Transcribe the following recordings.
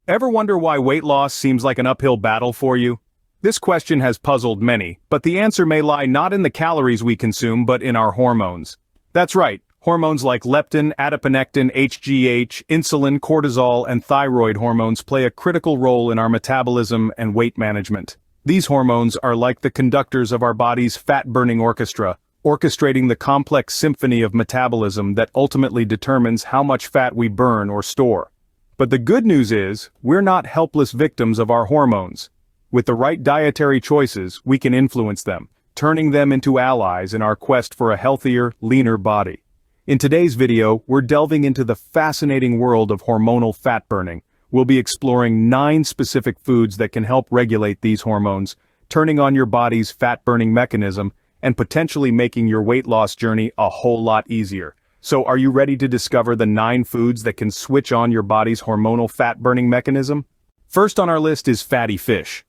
Ever wonder why weight loss seems like an uphill battle for you? This question has puzzled many, but the answer may lie not in the calories we consume but in our hormones. That's right, hormones like leptin, adiponectin, HGH, insulin, cortisol, and thyroid hormones play a critical role in our metabolism and weight management. These hormones are like the conductors of our body's fat-burning orchestra, orchestrating the complex symphony of metabolism that ultimately determines how much fat we burn or store. But the good news is, we're not helpless victims of our hormones. With the right dietary choices, we can influence them, turning them into allies in our quest for a healthier, leaner body. In today's video, we're delving into the fascinating world of hormonal fat burning. We'll be exploring 9 specific foods that can help regulate these hormones, turning on your body's fat-burning mechanism, and potentially making your weight loss journey a whole lot easier. So are you ready to discover the 9 foods that can switch on your body's hormonal fat-burning mechanism? First on our list is fatty fish.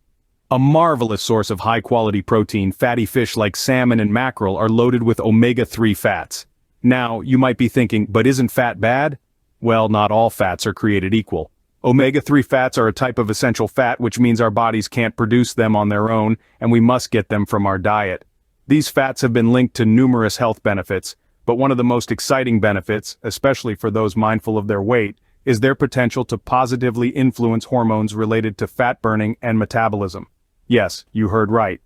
A marvelous source of high-quality protein, fatty fish like salmon and mackerel are loaded with omega-3 fats. Now, you might be thinking, but isn't fat bad? Well, not all fats are created equal. Omega-3 fats are a type of essential fat, which means our bodies can't produce them on their own, and we must get them from our diet. These fats have been linked to numerous health benefits, but one of the most exciting benefits, especially for those mindful of their weight, is their potential to positively influence hormones related to fat burning and metabolism. Yes, you heard right.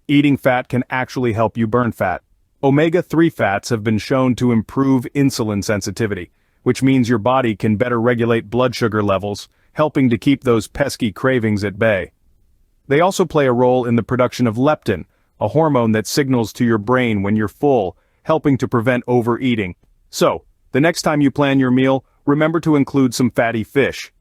Eating fat can actually help you burn fat. Omega-3 fats have been shown to improve insulin sensitivity, which means your body can better regulate blood sugar levels, helping to keep those pesky cravings at bay. They also play a role in the production of leptin, a hormone that signals to your brain when you're full, helping to prevent overeating. So, the next time you plan your meal, remember to include some fatty fish.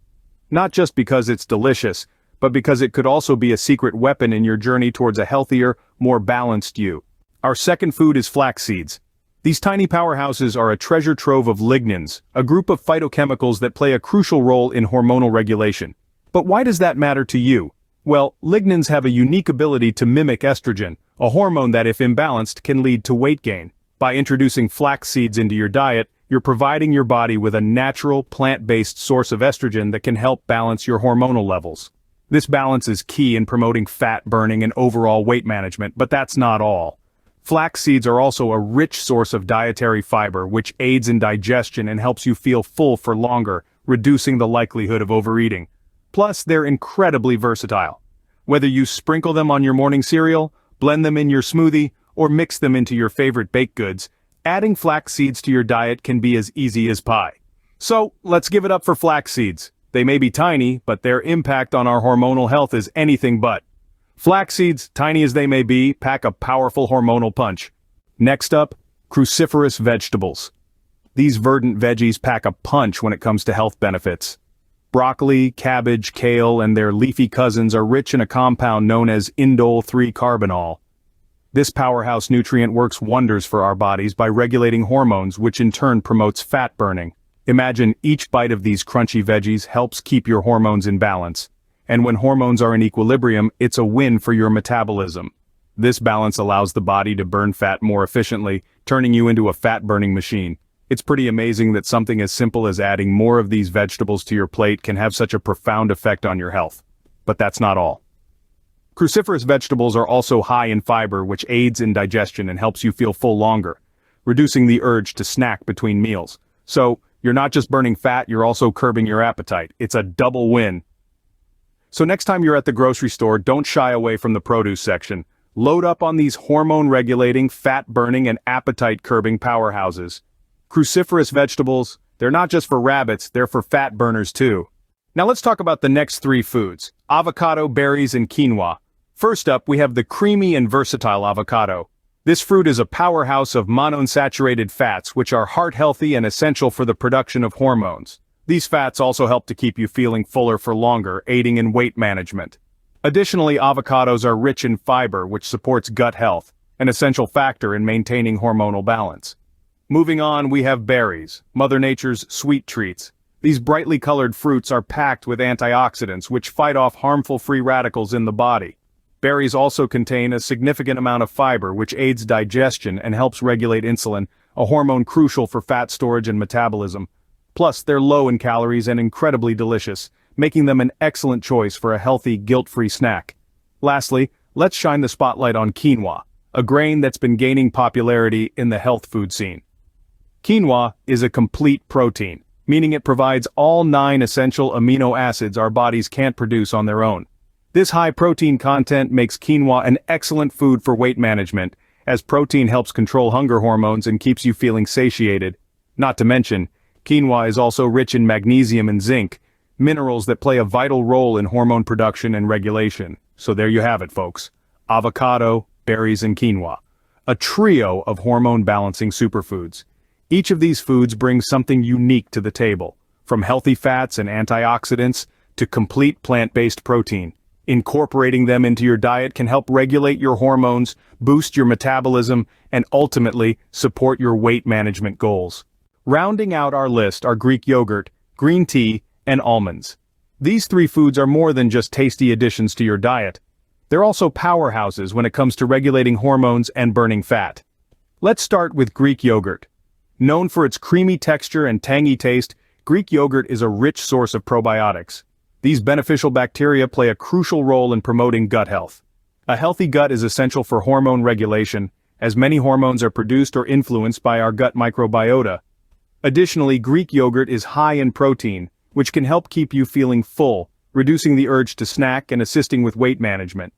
Not just because it's delicious, but because it could also be a secret weapon in your journey towards a healthier, more balanced you. Our second food is flax seeds. These tiny powerhouses are a treasure trove of lignans, a group of phytochemicals that play a crucial role in hormonal regulation. But why does that matter to you? Well, lignans have a unique ability to mimic estrogen, a hormone that if imbalanced can lead to weight gain. By introducing flax seeds into your diet, you're providing your body with a natural, plant-based source of estrogen that can help balance your hormonal levels. This balance is key in promoting fat burning and overall weight management, but that's not all. Flax seeds are also a rich source of dietary fiber, which aids in digestion and helps you feel full for longer, reducing the likelihood of overeating. Plus, they're incredibly versatile. Whether you sprinkle them on your morning cereal, blend them in your smoothie, or mix them into your favorite baked goods, adding flax seeds to your diet can be as easy as pie. So, let's give it up for flax seeds. They may be tiny, but their impact on our hormonal health is anything but. Flax seeds, tiny as they may be, pack a powerful hormonal punch. Next up, cruciferous vegetables. These verdant veggies pack a punch when it comes to health benefits. Broccoli, cabbage, kale, and their leafy cousins are rich in a compound known as indole 3-carbinol. This powerhouse nutrient works wonders for our bodies by regulating hormones, which in turn promotes fat burning. Imagine each bite of these crunchy veggies helps keep your hormones in balance. And when hormones are in equilibrium, it's a win for your metabolism. This balance allows the body to burn fat more efficiently, turning you into a fat-burning machine. It's pretty amazing that something as simple as adding more of these vegetables to your plate can have such a profound effect on your health. But that's not all. Cruciferous vegetables are also high in fiber, which aids in digestion and helps you feel full longer, reducing the urge to snack between meals. So, you're not just burning fat, you're also curbing your appetite. It's a double win. So next time you're at the grocery store, don't shy away from the produce section. Load up on these hormone-regulating, fat-burning, and appetite-curbing powerhouses. Cruciferous vegetables, they're not just for rabbits, they're for fat burners too. Now let's talk about the next 3 foods: avocado, berries, and quinoa. First up, we have the creamy and versatile avocado. This fruit is a powerhouse of monounsaturated fats, which are heart-healthy and essential for the production of hormones. These fats also help to keep you feeling fuller for longer, aiding in weight management. Additionally, avocados are rich in fiber, which supports gut health, an essential factor in maintaining hormonal balance. Moving on, we have berries, Mother Nature's sweet treats. These brightly colored fruits are packed with antioxidants, which fight off harmful free radicals in the body. Berries also contain a significant amount of fiber, which aids digestion and helps regulate insulin, a hormone crucial for fat storage and metabolism. Plus, they're low in calories and incredibly delicious, making them an excellent choice for a healthy, guilt-free snack. Lastly, let's shine the spotlight on quinoa, a grain that's been gaining popularity in the health food scene. Quinoa is a complete protein, meaning it provides all 9 essential amino acids our bodies can't produce on their own. This high protein content makes quinoa an excellent food for weight management, as protein helps control hunger hormones and keeps you feeling satiated. Not to mention, quinoa is also rich in magnesium and zinc, minerals that play a vital role in hormone production and regulation. So there you have it, folks. Avocado, berries, and quinoa. A trio of hormone-balancing superfoods. Each of these foods brings something unique to the table, from healthy fats and antioxidants to complete plant-based protein. Incorporating them into your diet can help regulate your hormones, boost your metabolism, and ultimately support your weight management goals. Rounding out our list are Greek yogurt, green tea, and almonds. These 3 foods are more than just tasty additions to your diet. They're also powerhouses when it comes to regulating hormones and burning fat. Let's start with Greek yogurt. Known for its creamy texture and tangy taste, Greek yogurt is a rich source of probiotics. These beneficial bacteria play a crucial role in promoting gut health. A healthy gut is essential for hormone regulation, as many hormones are produced or influenced by our gut microbiota. Additionally, Greek yogurt is high in protein, which can help keep you feeling full, reducing the urge to snack and assisting with weight management.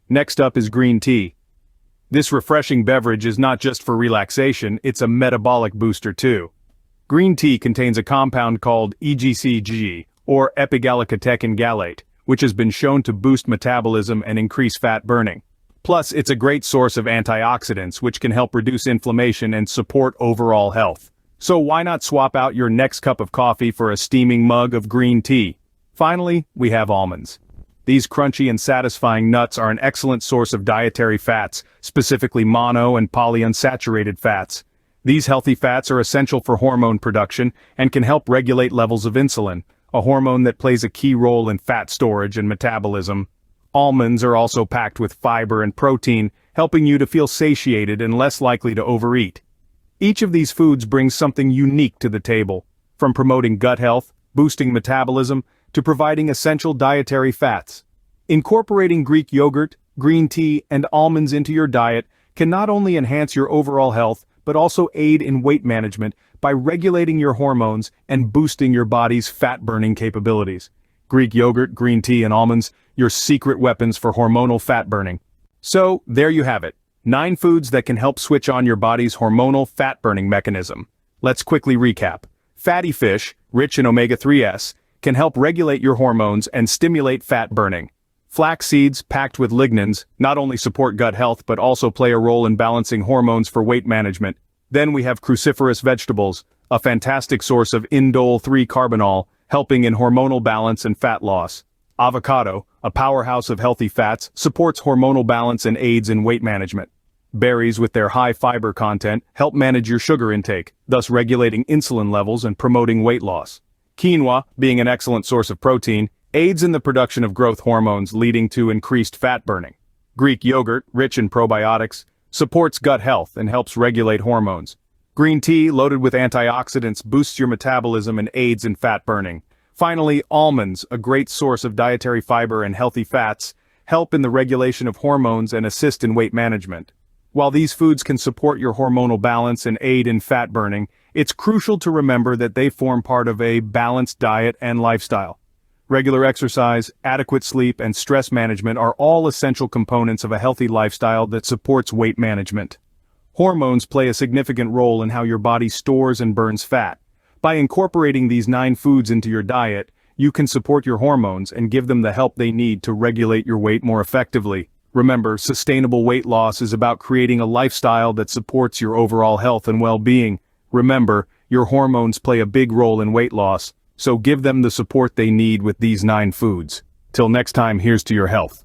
Next up is green tea. This refreshing beverage is not just for relaxation, it's a metabolic booster too. Green tea contains a compound called EGCG, or epigallocatechin gallate, which has been shown to boost metabolism and increase fat burning. Plus, it's a great source of antioxidants, which can help reduce inflammation and support overall health. So why not swap out your next cup of coffee for a steaming mug of green tea? Finally, we have almonds. These crunchy and satisfying nuts are an excellent source of dietary fats, specifically mono and polyunsaturated fats. These healthy fats are essential for hormone production and can help regulate levels of insulin, a hormone that plays a key role in fat storage and metabolism. Almonds are also packed with fiber and protein, helping you to feel satiated and less likely to overeat. Each of these foods brings something unique to the table, from promoting gut health, boosting metabolism, to providing essential dietary fats. Incorporating Greek yogurt, green tea, and almonds into your diet can not only enhance your overall health, but also aid in weight management by regulating your hormones and boosting your body's fat-burning capabilities. Greek yogurt, green tea, and almonds, your secret weapons for hormonal fat burning. So, there you have it. 9 foods that can help switch on your body's hormonal fat-burning mechanism. Let's quickly recap. Fatty fish, rich in omega-3s, can help regulate your hormones and stimulate fat burning. Flax seeds, packed with lignans, not only support gut health but also play a role in balancing hormones for weight management. Then we have cruciferous vegetables, a fantastic source of indole-3 carbinol, helping in hormonal balance and fat loss. Avocado, a powerhouse of healthy fats, supports hormonal balance and aids in weight management. Berries with their high fiber content help manage your sugar intake, thus regulating insulin levels and promoting weight loss. Quinoa, being an excellent source of protein, aids in the production of growth hormones leading to increased fat burning. Greek yogurt, rich in probiotics, supports gut health and helps regulate hormones. Green tea, loaded with antioxidants, boosts your metabolism and aids in fat burning. Finally, almonds, a great source of dietary fiber and healthy fats, help in the regulation of hormones and assist in weight management. While these foods can support your hormonal balance and aid in fat burning, it's crucial to remember that they form part of a balanced diet and lifestyle. Regular exercise, adequate sleep, and stress management are all essential components of a healthy lifestyle that supports weight management. Hormones play a significant role in how your body stores and burns fat. By incorporating these 9 foods into your diet, you can support your hormones and give them the help they need to regulate your weight more effectively. Remember, sustainable weight loss is about creating a lifestyle that supports your overall health and well-being. Remember, your hormones play a big role in weight loss, so give them the support they need with these 9 foods. Till next time, here's to your health.